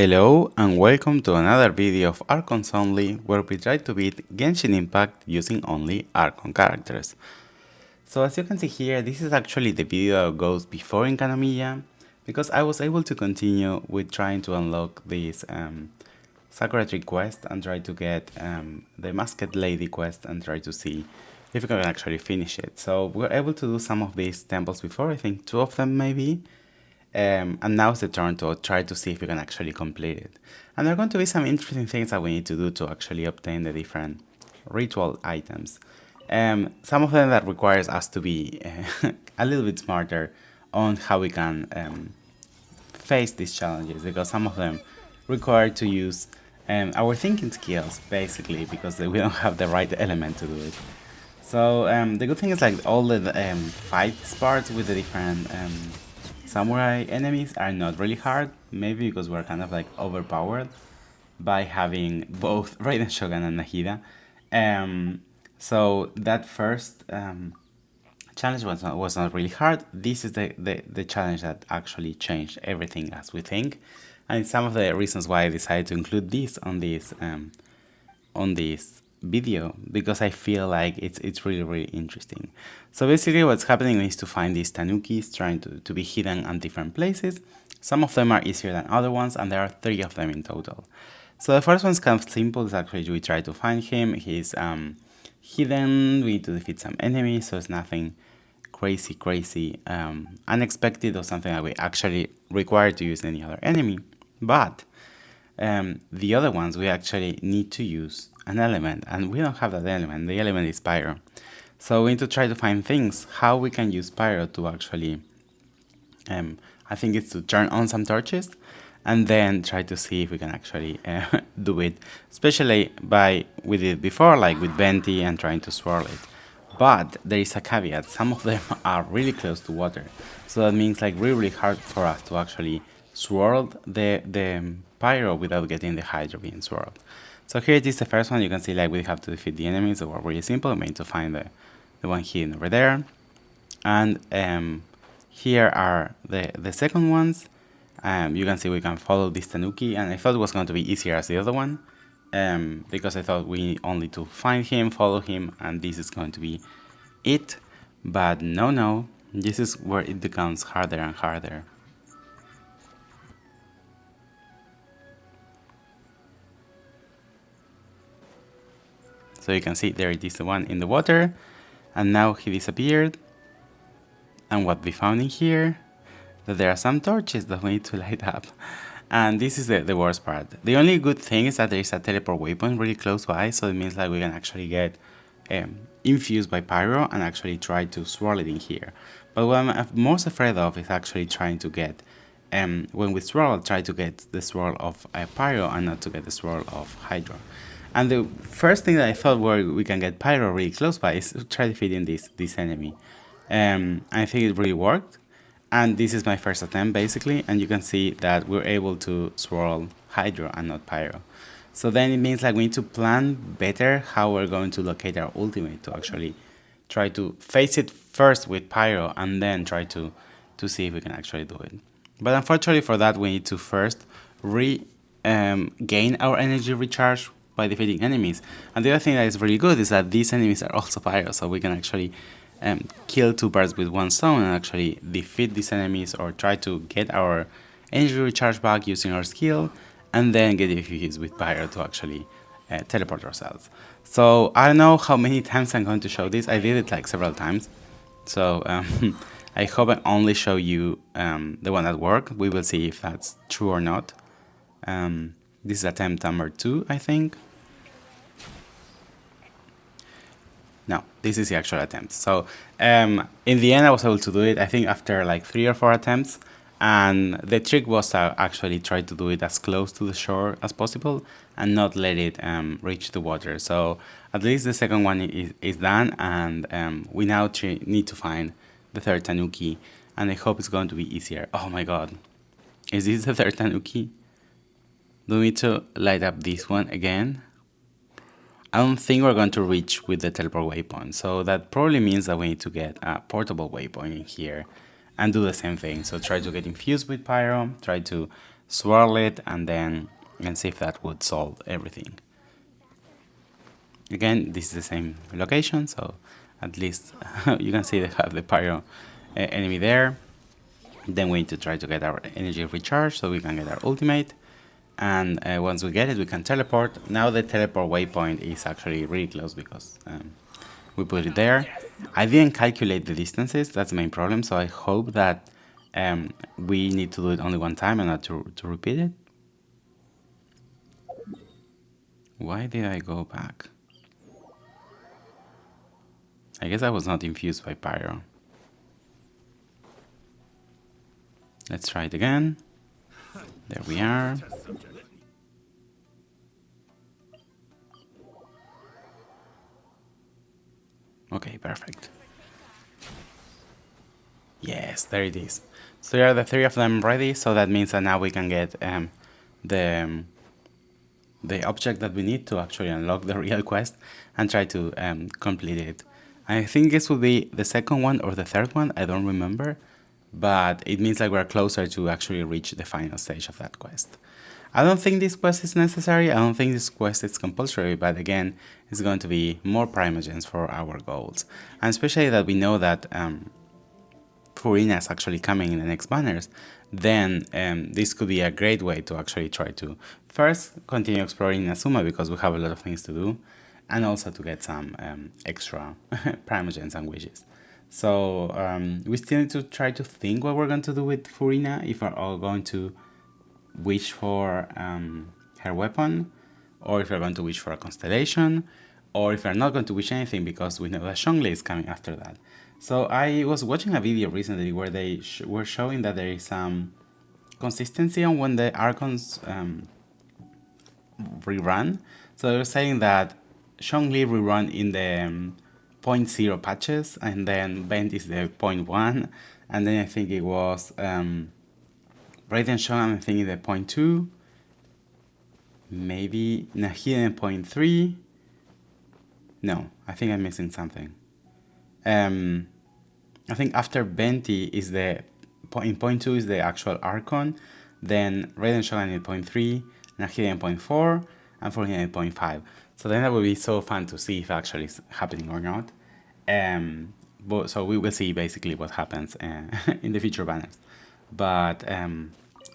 Hello and welcome to another video of Archons Only, where we try to beat Genshin Impact using only Archon characters. So as you can see here, this is actually the video that goes before in Kanomiya, because I was able to continue with trying to unlock this Sakura Tree quest and try to get the Masked Lady quest and try to see if we can actually finish it. So we were able to do some of these temples before, I think 2 of them maybe. And now it's the turn to try to see if we can actually complete it. And there are going to be some interesting things that we need to do to actually obtain the different ritual items. Some of them that requires us to be a little bit smarter on how we can face these challenges, because some of them require to use our thinking skills basically, because we don't have the right element to do it. So the good thing is, like, all the fight parts with the different samurai enemies are not really hard, maybe because we're kind of like overpowered by having both Raiden Shogun and Nahida. So that first challenge was not really hard. This is the challenge that actually changed everything as we think, and it's some of the reasons why I decided to include this on this video, because I feel like it's really interesting. So basically what's happening is to find these tanukis, trying to be hidden at different places. Some of them are easier than other ones, and there are 3 of them in total. So the first one's kind of simple. It's actually, we try to find him. He's hidden. We need to defeat some enemies, so it's nothing crazy unexpected or something that we actually require to use any other enemy. But the other ones we actually need to use an element, and we don't have that element. The element is Pyro. So we need to try to find things how we can use Pyro to actually I think it's to turn on some torches and then try to see if we can actually do it, especially we did it before, like with venti and trying to swirl it. But there is a caveat: some of them are really close to water, so that means like really hard for us to actually swirl the Pyro without getting the Hydra being swirled. So here it is, the first one. You can see like we have to defeat the enemies, so we're really simple. We need to find the one hidden over there. And here are the second ones. You can see we can follow this Tanuki, and I thought it was going to be easier as the other one, because I thought we only to find him, follow him, and this is going to be it. But no, this is where it becomes harder and harder. So you can see there it is, the one in the water, and now he disappeared. And what we found in here, that there are some torches that we need to light up. And this is the worst part. The only good thing is that there is a teleport waypoint really close by, so it means like we can actually get infused by Pyro and actually try to swirl it in here. But what I'm most afraid of is actually trying to get, when we swirl, try to get the swirl of Pyro and not to get the swirl of Hydra. And the first thing that I thought where we can get Pyro really close by is to try defeating this enemy. I think it really worked, and this is my first attempt basically, and you can see that we're able to swirl Hydra and not Pyro. So then it means like we need to plan better how we're going to locate our ultimate to actually try to face it first with Pyro and then try to see if we can actually do it. But unfortunately for that, we need to first gain our energy recharge by defeating enemies. And the other thing that is really good is that these enemies are also Pyro, so we can actually kill 2 birds with 1 stone and actually defeat these enemies, or try to get our energy recharge back using our skill, and then get infused with Pyro to actually teleport ourselves. So I don't know how many times I'm going to show this. I did it like several times, so I hope I only show you the one that worked. We will see if that's true or not. This is attempt number 2, I think. No, this is the actual attempt. So in the end I was able to do it, I think after like 3 or 4 attempts, and the trick was to actually try to do it as close to the shore as possible and not let it reach the water. So at least the second one is done, and we now need to find the third Tanuki, and I hope it's going to be easier. Oh my god, is this the third Tanuki? Do we need to light up this one again? I don't think we're going to reach with the teleport waypoint, so that probably means that we need to get a portable waypoint in here and do the same thing. So try to get infused with Pyro, try to swirl it, and then and see if that would solve everything. Again, this is the same location, so at least you can see they have the Pyro enemy there. Then we need to try to get our energy recharged so we can get our ultimate. And once we get it, we can teleport. Now the teleport waypoint is actually really close because we put it there. I didn't calculate the distances, that's the main problem, so I hope that we need to do it only one time and not to repeat it. Why did I go back? I guess I was not infused by Pyro. Let's try it again. There we are. Okay, perfect. Yes, there it is. So there are the three of them ready, so that means that now we can get the object that we need to actually unlock the real quest and try to complete it. I think this will be the second one or the third one, I don't remember, but it means like we're closer to actually reach the final stage of that quest. I don't think this quest is necessary, I don't think this quest is compulsory, but again, it's going to be more primogens for our goals. And especially that we know that furina is actually coming in the next banners, then this could be a great way to actually try to first continue exploring Inazuma because we have a lot of things to do, and also to get some extra primogens and wishes. So we still need to try to think what we're going to do with furina, if we're all going to wish for her weapon, or if we're going to wish for a constellation, or if we're not going to wish anything because we know that Zhongli is coming after that. So I was watching a video recently where they were showing that there is some consistency on when the Archons rerun. So they were saying that Zhongli rerun in the 0.0 patches, and then Vent is the 0.1, and then I think it was Radiant Shogun, I think, in the 0.2, maybe Nahida in 0.3. No, I think I'm missing something. I think after venti is the in 0.2 is the actual Archon, then Radiant Shogun in 0.3, Nahida in 0.4, and furina in 0.5. So then that would be so fun to see if actually it's happening or not. But so we will see basically what happens in the future banners. But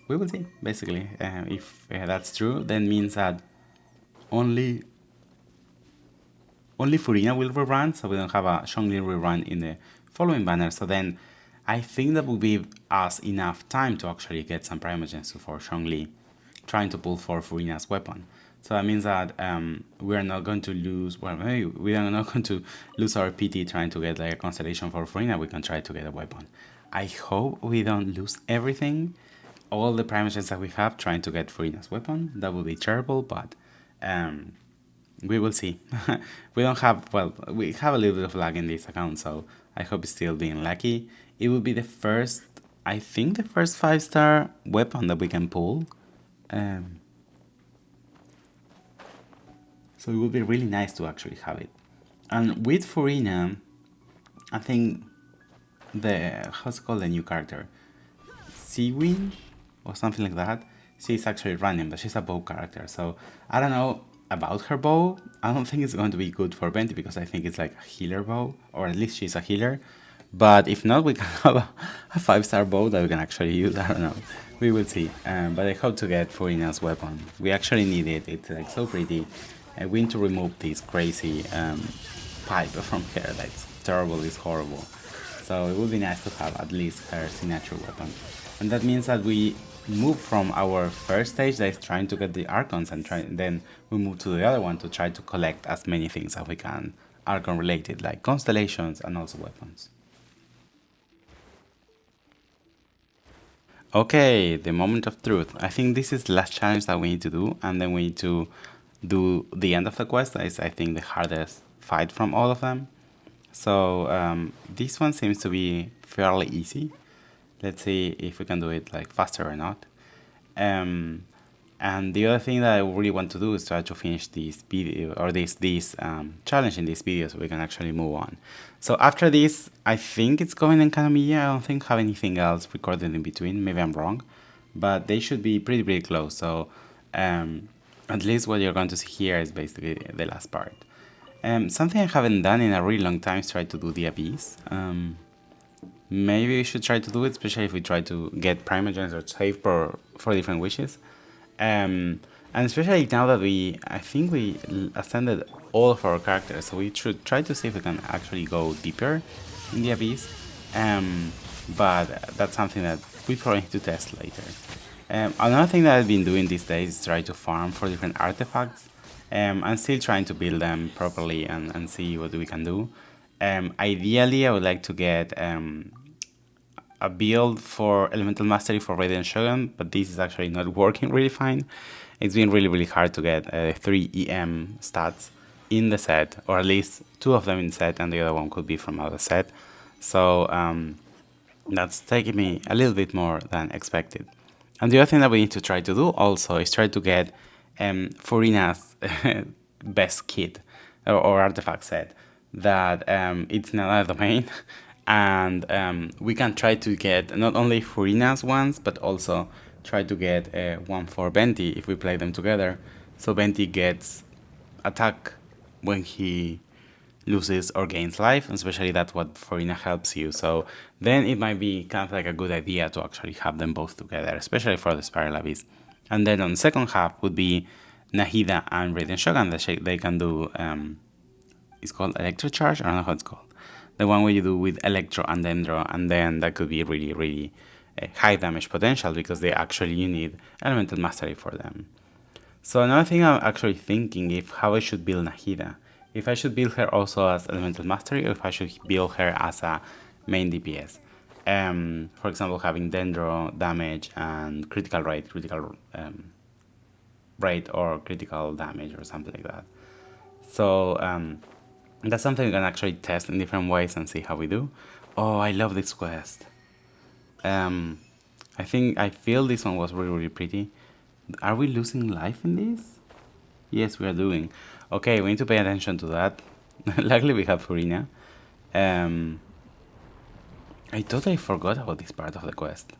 we will see basically if that's true. Then means that only furina will rerun, so we don't have a Zhongli rerun in the following banner. So then I think that will give us enough time to actually get some primogens for Zhongli, trying to pull for furina's weapon. So that means that we are not going to lose. Well, maybe we are not going to lose our PT trying to get like a constellation for furina. We can try to get a weapon. I hope we don't lose everything, all the primogens that we have trying to get furina's weapon. That would be terrible, but we will see. We don't have, well, we have a little bit of lag in this account, so I hope it's still being lucky. It will be the first, I think the first 5-star weapon that we can pull. So it would be really nice to actually have it. And with furina, I think how's it called, the new character? Seawind? Or something like that. She's actually random, but she's a bow character. So I don't know about her bow. I don't think it's going to be good for Venti because I think it's like a healer bow, or at least she's a healer. But if not, we can have a 5-star bow that we can actually use. I don't know. We will see. But I hope to get furina's weapon. We actually need it. It's like so pretty. We need to remove this crazy pipe from her. That's terrible. It's horrible. So it would be nice to have at least her signature weapon. And that means that we move from our first stage that is trying to get the Archons, and then we move to the other one to try to collect as many things as we can Archon related, like constellations and also weapons. Okay, the moment of truth. I think this is the last challenge that we need to do, and then we need to do the end of the quest. That is, I think, the hardest fight from all of them. So this one seems to be fairly easy. Let's see if we can do it like faster or not. And the other thing that I really want to do is try to finish this video, or this challenge in this video, so we can actually move on. So after this, I think it's going in Kanomiya. I don't think I have anything else recorded in between. Maybe I'm wrong, but they should be pretty close. So at least what you're going to see here is basically the last part. Something I haven't done in a really long time is try to do the Abyss. Maybe we should try to do it, especially if we try to get Primogens or save for different wishes. And especially now that I think we ascended all of our characters, so we should try to see if we can actually go deeper in the Abyss. But that's something that we probably need to test later. Another thing that I've been doing these days is try to farm for different artifacts. I'm still trying to build them properly and see what we can do. Ideally, I would like to get a build for Elemental Mastery for Radiant Shogun, but this is actually not working really fine. It's been really hard to get 3 EM stats in the set, or at least 2 of them in set, and the other one could be from another set. So that's taking me a little bit more than expected. And the other thing that we need to try to do also is try to get Furina's best kit or artifact set, that it's in another domain. And we can try to get not only Furina's ones, but also try to get one for Venti if we play them together. So Venti gets attack when he loses or gains life, and especially that's what Furina helps you. So then it might be kind of like a good idea to actually have them both together, especially for the Spiral Abyss. And then on the second half would be Nahida and Radiant Shogun that they can do. It's called Electro Charge. I don't know how it's called. The one where you do with Electro and Dendro, and then that could be really high damage potential because you need Elemental Mastery for them. So another thing I'm actually thinking if how I should build Nahida. If I should build her also as Elemental Mastery, or if I should build her as a main DPS. For example, having Dendro damage and critical rate, or critical damage or something like that. So that's something we can actually test in different ways and see how we do. Oh, I love this quest. I feel this one was really pretty. Are we losing life in this? Yes, we are doing. Okay, we need to pay attention to that. Luckily we have Furina. I totally forgot about this part of the quest.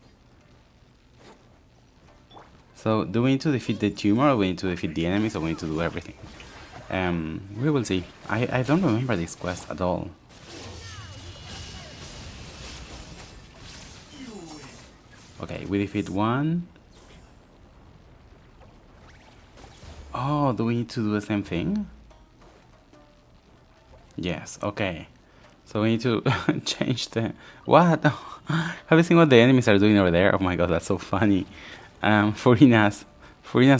So, do we need to defeat the tumor, or we need to defeat the enemies, or we need to do everything? We will see. I don't remember this quest at all. Okay, we defeat one. Oh, do we need to do the same thing? Yes, okay. So we need to change the... What? Have you seen what the enemies are doing over there? Oh my god, that's so funny. Furina's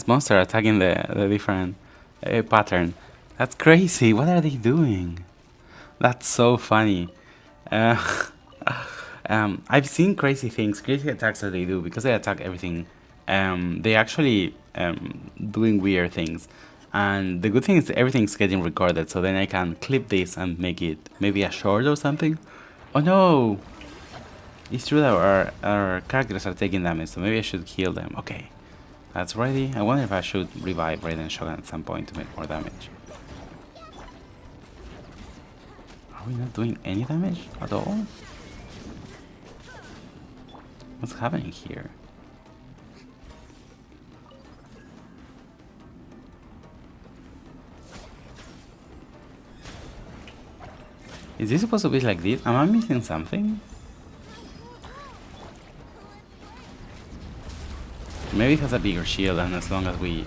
monster attacking the different pattern. That's crazy. What are they doing? That's so funny. I've seen crazy things, crazy attacks that they do because they attack everything. They actually doing weird things. And the good thing is everything's getting recorded, so then I can clip this and make it maybe a short or something. Oh no! It's true that our characters are taking damage, so maybe I should heal them. Okay, that's ready. I wonder if I should revive Radiant Shogun at some point to make more damage. Are we not doing any damage at all? What's happening here? Is this supposed to be like this? Am I missing something? Maybe it has a bigger shield, and as long as we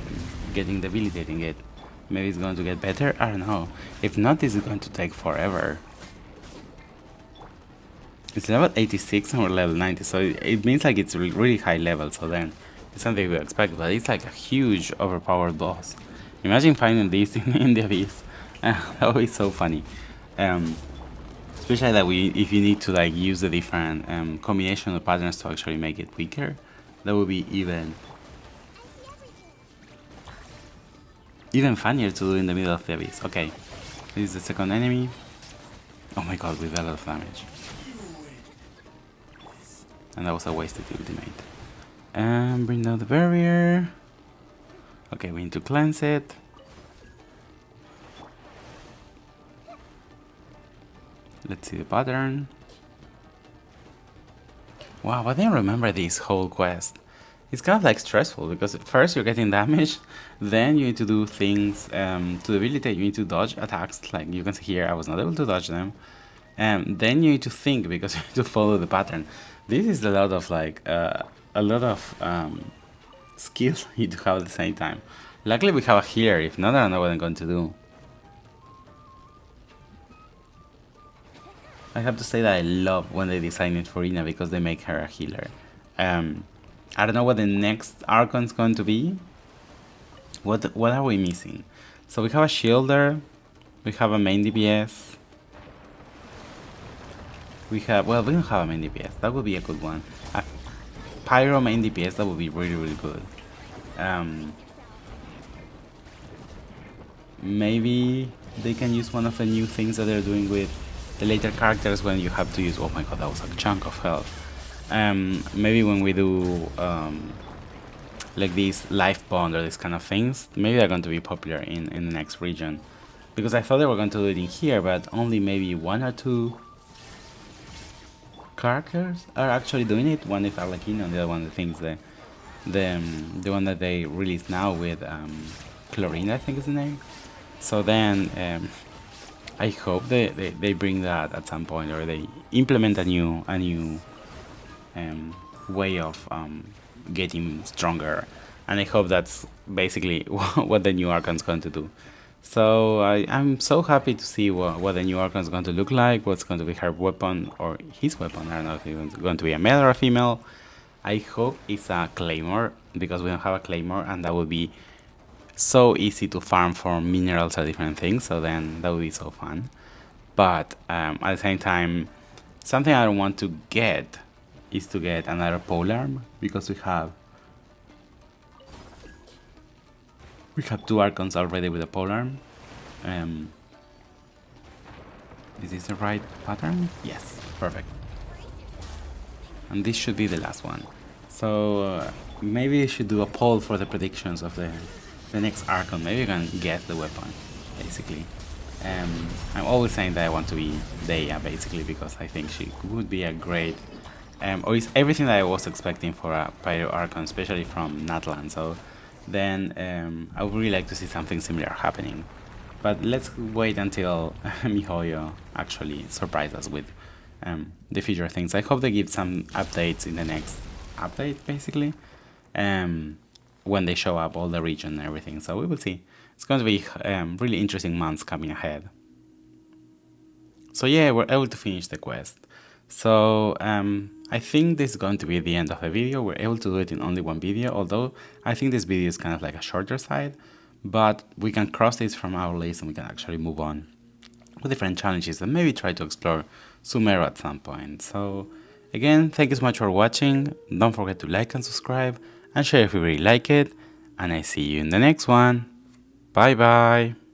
getting debilitating it, maybe it's going to get better? I don't know. If not, this is going to take forever. It's level 86 and we're level 90, so it means like it's really high level, so then it's something we expect, but it's like a huge overpowered boss. Imagine finding this in the Abyss. That would be so funny. Especially that if you need to like use the different combination of patterns to actually make it weaker, that would be even funnier to do in the middle of the Abyss. Okay, this is the second enemy. Oh my god, with a lot of damage. And that was a wasted ultimate. And bring down the barrier. Okay, we need to cleanse it. Let's see the pattern. Wow, I didn't remember this whole quest. It's kind of like stressful because first you're getting damaged, then you need to do things to debilitate. You need to dodge attacks. Like you can see here, I was not able to dodge them. And then you need to think because you need to follow the pattern. This is a lot of like a lot of skills you need to have at the same time. Luckily we have a healer. If not, I don't know what I'm going to do. I have to say that I love when they designed furina because they make her a healer. I don't know what the next Archon is going to be. What are we missing? So we have a shielder, we have a main DPS. We don't have a main DPS. That would be a good one. A Pyro main DPS, that would be really good. Maybe they can use one of the new things that they're doing with the later characters when you have to use. Oh my god, that was a chunk of health. Maybe when we do like these life bond or these kind of things, maybe they're going to be popular in the next region. Because I thought they were going to do it in here, but only maybe 1 or 2 characters are actually doing it. One is Arlequin, and the other one I think is the one that they released now with Chlorine, I think is the name. So then I hope they bring that at some point, or they implement a new way of getting stronger, and I hope that's basically what the new Archon's going to do. So I'm so happy to see what the new Archon is going to look like, what's going to be her weapon, or his weapon. I don't know if it's going to be a male or a female. I hope it's a Claymore, because we don't have a Claymore, and that would be so easy to farm for minerals or different things, so then that would be so fun. But at the same time, something I don't want to get is to get another polearm, because we have 2 Archons already with a polearm. Is this the right pattern? Yes, perfect. And this should be the last one. So maybe we should do a poll for the predictions of the next Archon. Maybe you can guess the weapon, basically. I'm always saying that I want to be Deia, basically, because I think she would be a great, or is everything that I was expecting for a Pyro Archon, especially from Natlan. So then I would really like to see something similar happening. But let's wait until MiHoYo actually surprise us with the future things. I hope they give some updates in the next update, basically, when they show up all the region and everything. So we will see. It's going to be really interesting months coming ahead. So yeah, we're able to finish the quest. So I think this is going to be the end of the video. We're able to do it in only one video, although I think this video is kind of like a shorter side, but we can cross this from our list and we can actually move on with different challenges and maybe try to explore Sumeru at some point. So again, thank you so much for watching. Don't forget to like and subscribe and share if you really like it, and I see you in the next one. Bye bye.